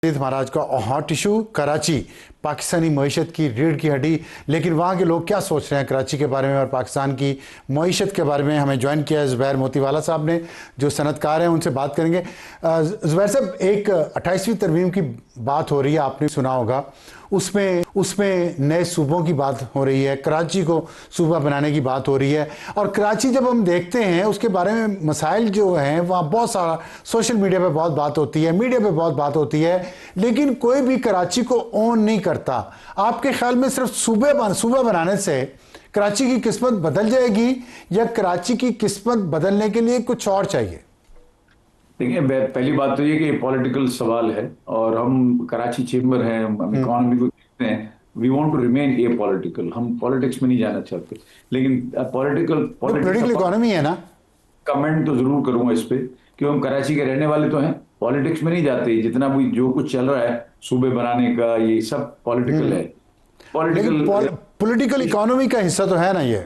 महाराज का hot issue Karachi Pakistani मईशत की रीढ़ की हड्डी। लेकिन वहाँ के लोग क्या सोच रहे हैं कराची के बारे में और पाकिस्तान की मईशत के बारे में। हमें ज्वाइन किया ज़ुबैर मोतीवाला साहब ने, जो सनतकार हैं, उनसे बात करेंगे। ज़ुबैर साहब, एक 28वीं तरमीम की बात हो रही है, आपने सुना होगा। उसमें नए सूबों की बात हो रही है, कराची को सूबा बनाने की बात हो रही है। और कराची जब हम देखते हैं उसके बारे में मसाइल जो हैं, वहाँ बहुत सारा सोशल मीडिया पे बहुत बात होती है, मीडिया पे बहुत बात होती है, लेकिन कोई भी कराची को ओन नहीं करता। आपके ख्याल में सिर्फ सूबा बनाने से कराची की किस्मत बदल जाएगी या कराची की किस्मत बदलने के लिए कुछ और चाहिए? देखिए, पहली बात तो ये कि पॉलिटिकल सवाल है और हम कराची चेंबर हैं, हम इकोनॉमी को देखते हैं। We want to remain apolitical, हम पॉलिटिक्स में नहीं जाना चाहते, लेकिन पॉलिटिकल इकोनॉमी है ना। कमेंट तो जरूर करूंगा इस पे कि हम कराची के रहने वाले तो हैं, पॉलिटिक्स में नहीं जाते। जितना भी जो कुछ चल रहा है सूबे बनाने का, ये सब पॉलिटिकल है। पॉलिटिकल इकोनॉमी का हिस्सा तो है ना ये।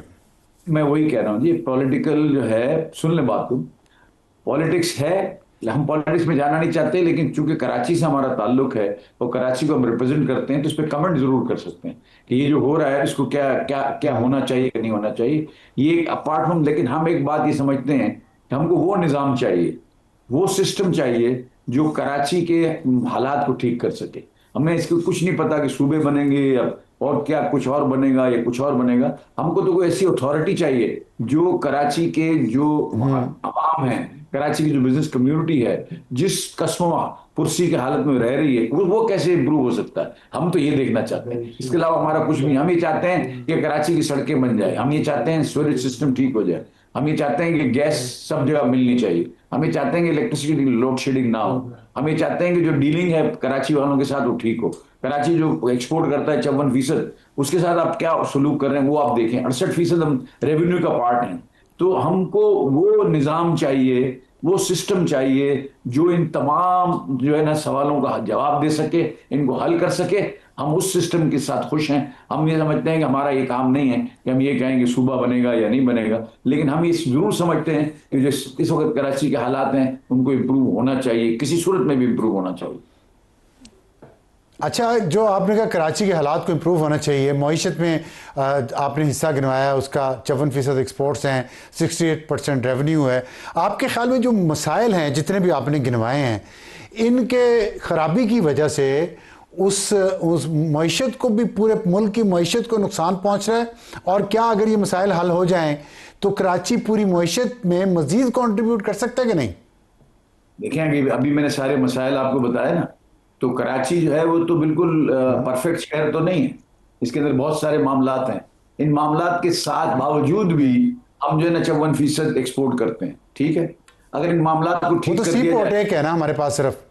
मैं वही कह रहा हूँ, ये पॉलिटिकल जो है, सुन ले बात तुम, पॉलिटिक्स है। हम पॉलिटिक्स में जाना नहीं चाहते, लेकिन चूंकि कराची से हमारा ताल्लुक है और कराची को हम रिप्रेजेंट करते हैं, तो इस पर कमेंट जरूर कर सकते हैं कि ये जो हो रहा है इसको क्या क्या क्या होना चाहिए, क्या नहीं होना चाहिए। ये अपार्ट फ्रॉम, लेकिन हम एक बात ये समझते हैं कि हमको वो निज़ाम चाहिए, वो सिस्टम चाहिए जो कराची के हालात को ठीक कर सके। हमें इसको कुछ नहीं पता कि सूबे बनेंगे या और क्या कुछ और बनेगा या कुछ और बनेगा। हमको तो कोई ऐसी अथॉरिटी चाहिए जो कराची के जो आवाम है, कराची की जो बिजनेस कम्युनिटी है, जिस कस्बा पुरसी की हालत में रह रही है, वो कैसे इंप्रूव हो सकता है। हम तो ये देखना चाहते हैं, इसके अलावा हमारा कुछ नहीं। हम ये चाहते हैं कि कराची की सड़कें बन जाए, हम ये चाहते हैं सीवरेज सिस्टम ठीक हो जाए, हम ये चाहते हैं कि गैस सब जगह मिलनी चाहिए, हम ये चाहते हैं कि इलेक्ट्रिसिटी लोड शेडिंग ना हो, हम ये चाहते हैं कि जो डीलिंग है कराची वालों के साथ वो ठीक हो। कराची जो एक्सपोर्ट करता है 54%, उसके साथ आप क्या सलूक कर रहे हैं वो आप देखें। 68% हम रेवेन्यू का पार्ट हैं। तो हमको वो निज़ाम चाहिए, वो सिस्टम चाहिए जो इन तमाम जो है ना सवालों का जवाब दे सके, इनको हल कर सके। हम उस सिस्टम के साथ खुश हैं। हम ये समझते हैं कि हमारा ये काम नहीं है कि हम ये कहें कि सूबा बनेगा या नहीं बनेगा, लेकिन हम ये जरूर समझते हैं कि जो इस वक्त कराची के हालात हैं उनको इम्प्रूव होना चाहिए, किसी सूरत में भी इम्प्रूव होना चाहिए। अच्छा, जो आपने कहा कराची के हालात को इम्प्रूव होना चाहिए, मईशत में आपने हिस्सा गिनवाया, उसका 54% एक्सपोर्ट्स हैं, 68% रेवेन्यू है। आपके ख्याल में जो मसाइल हैं जितने भी आपने गिनवाए हैं, इनके खराबी की वजह से उस मईशत को भी, पूरे मुल्क की मईशत को नुकसान पहुंच रहा है? और क्या अगर ये मसाइल हल हो जाएं तो कराची पूरी मईशत में मजीद कॉन्ट्रीब्यूट कर सकता है कि नहीं? देखें, अभी मैंने सारे मसाइल आपको बताया ना, तो कराची जो है वो तो बिल्कुल परफेक्ट शहर तो नहीं है, इसके अंदर बहुत सारे मामलात हैं। इन मामलात के साथ बावजूद भी हम जो है ना 54% एक्सपोर्ट करते हैं, ठीक है। अगर इन मामलात को ठीक तो सी पोर्ट एक है ना हमारे पास सिर्फ?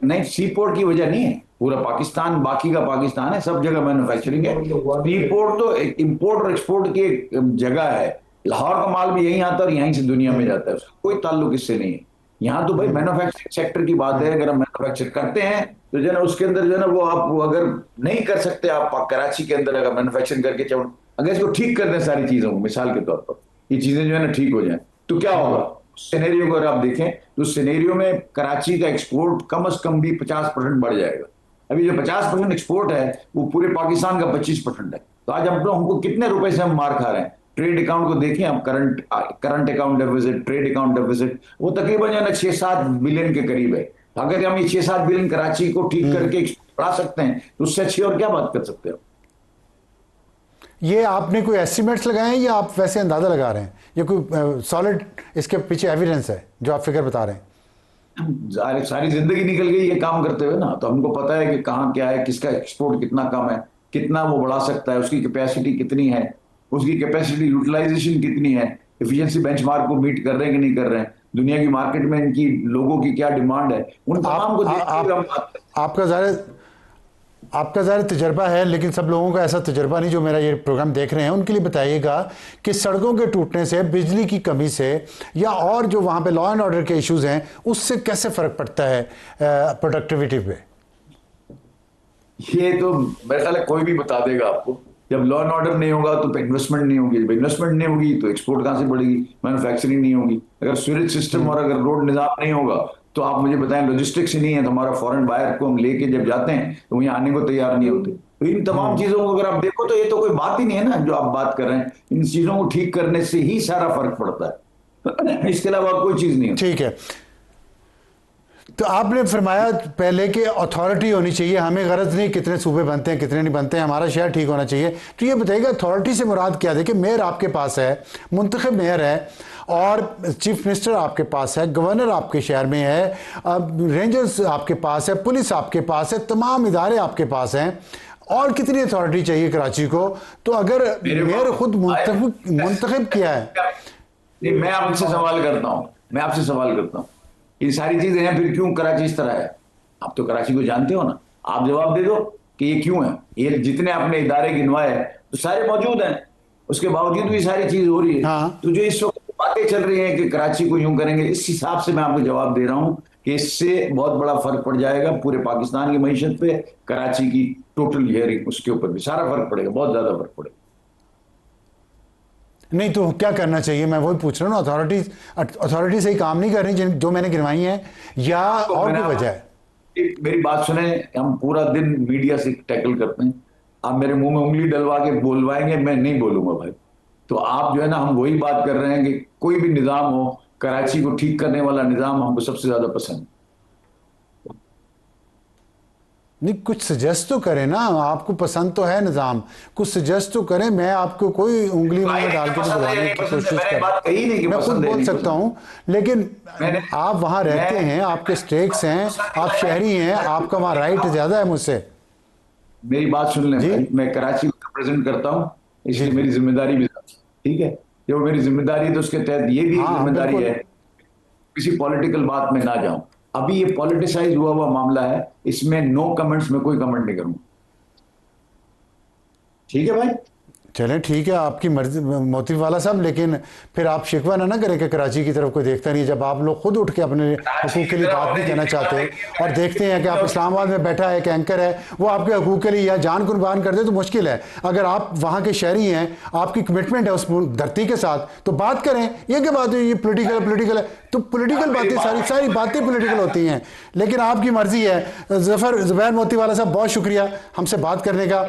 नहीं, सी पोर्ट की वजह नहीं है, पूरा पाकिस्तान, बाकी का पाकिस्तान है, सब जगह मैन्युफैक्चरिंग है। सी पोर्ट तो इंपोर्ट और एक्सपोर्ट की एक जगह है। लाहौर का माल भी यहीं आता है और यहीं से दुनिया में जाता है, कोई ताल्लुक इससे नहीं है। यहाँ तो भाई मैन्युफैक्चरिंग सेक्टर की बात है। अगर हम मैन्युफैक्चर करते हैं तो जो है ना उसके अंदर जो है ना वो आप अगर नहीं कर सकते, आप कराची के अंदर अगर मैन्युफैक्चरिंग करके अगर इसको ठीक कर दें सारी चीजों को, मिसाल के तौर पर ये चीजें जो है ना ठीक हो जाए, तो क्या होगा सिनेरियो को अगर आप देखें तो सिनेरियो में कराची का एक्सपोर्ट कम से कम भी 50% बढ़ जाएगा। अभी जो 50% एक्सपोर्ट है वो पूरे पाकिस्तान का 25% है। तो आज हमको कितने रुपए से हम मार खा रहे हैं। ट्रेड अकाउंट को देखें आप, current account deficit, trade account deficit, वो तकरीबन जो है ना 6-7 बिलियन के करीब है। अगर हम ये 6-7 बिलियन कराची को ठीक करके बढ़ा सकते हैं तो उससे अच्छी और क्या बात कर सकते हो। ये आपने कोई एस्टिमेट्स लगाए हैं या आप वैसे अंदाजा लगा रहे हैं? ये कोई सॉलिड इसके पीछे एविडेंस है जो आप फिगर बता रहे हैं? सारी जिंदगी निकल गई ये काम करते हुए ना, तो हमको पता है कि कहाँ क्या है, किसका एक्सपोर्ट कितना कम है, कितना वो बढ़ा सकता है, उसकी कैपेसिटी कितनी है, उसकी कैपेसिटी यूटिलाइजेशन कितनी है, एफिशिएंसी बेंचमार्क को मीट कर रहे हैं कि नहीं कर रहे हैं, दुनिया की मार्केट में इनकी लोगों की क्या डिमांड है, उन तमाम को आपका ज़ाहिर तजर्बा है, लेकिन सब लोगों का ऐसा तजर्बा नहीं जो मेरा ये प्रोग्राम देख रहे हैं। उनके लिए बताइएगा कि सड़कों के टूटने से, बिजली की कमी से या और जो वहाँ पे लॉ एंड ऑर्डर के इश्यूज हैं, उससे कैसे फ़र्क पड़ता है प्रोडक्टिविटी पे? ये तो मेरे ख्याल है कोई भी बता देगा आपको। जब लॉ एंड ऑर्डर नहीं होगा तो इन्वेस्टमेंट नहीं होगी, जब इन्वेस्टमेंट नहीं होगी तो एक्सपोर्ट कहाँ से बढ़ेगी, मैन्युफैक्चरिंग नहीं होगी। अगर सीवरेज सिस्टम और अगर रोड निजाम नहीं होगा तो आप मुझे बताएं, लॉजिस्टिक्स ही नहीं है तो हमारा फॉरेन बायर को हम लेके जब जाते हैं तो वहीं आने को तैयार नहीं होते। तो इन तमाम चीजों को अगर आप देखो तो ये तो कोई बात ही नहीं है ना जो आप बात कर रहे हैं। इन चीजों को ठीक करने से ही सारा फर्क पड़ता है, इसके अलावा कोई चीज नहीं है। ठीक है, तो आपने फरमाया पहले कि अथॉरिटी होनी चाहिए, हमें गरज नहीं कितने सूबे बनते हैं कितने नहीं बनते हैं, हमारा शहर ठीक होना चाहिए। तो ये बताइएगा अथॉरिटी से मुराद क्या है? देखिए मेयर आपके पास है, मुंतखब मेयर है, और चीफ मिनिस्टर आपके पास है, गवर्नर आपके शहर में है, रेंजर्स आपके पास है, पुलिस आपके पास है, तमाम इदारे आपके पास हैं, और कितनी अथॉरिटी चाहिए कराची को? तो अगर मेयर खुद मुंतखब किया है। नहीं, मैं आपसे सवाल करता हूँ, ये सारी चीजें हैं, फिर क्यों कराची इस तरह है? आप तो कराची को जानते हो ना, आप जवाब दे दो कि ये क्यों है। ये जितने आपने इदारे गिनवाए तो सारे मौजूद हैं, उसके बावजूद भी सारी चीज हो रही है। हाँ। तो जो इस वक्त बातें चल रही हैं कि कराची को यूं करेंगे, इस हिसाब से मैं आपको जवाब दे रहा हूं कि इससे बहुत बड़ा फर्क पड़ जाएगा पूरे पाकिस्तान की मईशत पे, कराची की टोटल हियरिंग उसके ऊपर भी सारा फर्क पड़ेगा, बहुत ज्यादा फर्क पड़ेगा। नहीं तो क्या करना चाहिए, मैं वही पूछ रहा हूँ ना। अथॉरिटी सही काम नहीं कर रही जो मैंने गिनवाई है, या और कोई वजह है? मेरी बात सुने, हम पूरा दिन मीडिया से टैकल करते हैं, आप मेरे मुंह में उंगली डलवा के बोलवाएंगे, मैं नहीं बोलूंगा भाई। तो आप जो है ना, हम वही बात कर रहे हैं कि कोई भी निजाम हो, कराची को ठीक करने वाला निजाम हमको सबसे ज्यादा पसंद है। नहीं कुछ सजेस्ट तो करें ना, आपको पसंद तो है निज़ाम, कुछ सजेस्ट तो करें। मैं आपको कोई उंगली में डाल के बुलवाने की कोशिश कर, मैं खुद बोल सकता हूं, लेकिन आप वहां रहते हैं, आपके स्टेक्स हैं, आप शहरी हैं, आपका वहां राइट ज्यादा है मुझसे। मेरी बात सुन लें भाई, मैं कराची को रिप्रेजेंट करता हूं, इसलिए मेरी जिम्मेदारी भी, ठीक है, जो मेरी जिम्मेदारी है तो उसके तहत ये भी जिम्मेदारी है किसी पॉलिटिकल बात में ना जाऊं। अभी ये पॉलिटिसाइज हुआ मामला है, इसमें नो कमेंट्स, में कोई कमेंट नहीं करूंगा। ठीक है भाई, चलें ठीक है, आपकी मर्जी मोती वाला साहब, लेकिन फिर आप शिकवा ना करें कि कराची की तरफ कोई देखता नहीं, जब आप लोग खुद उठ के अपने हकूक़ के लिए बात नहीं करना चाहते, और देखते हैं कि आप इस्लामाबाद में बैठा है एक एंकर है, वो आपके हकूक़ के लिए या जान कुर्बान कर दे तो मुश्किल है। अगर आप वहाँ के शहरी हैं, आपकी कमिटमेंट है उस धरती के साथ, तो बात करें। ये क्या बात है, ये पोलिटिकल है तो पोलिटिकल बातें, सारी बातें पोलिटिकल होती हैं, लेकिन आपकी मर्जी है। ज़ुबैर मोती वाला साहब बहुत शुक्रिया हमसे बात करने का।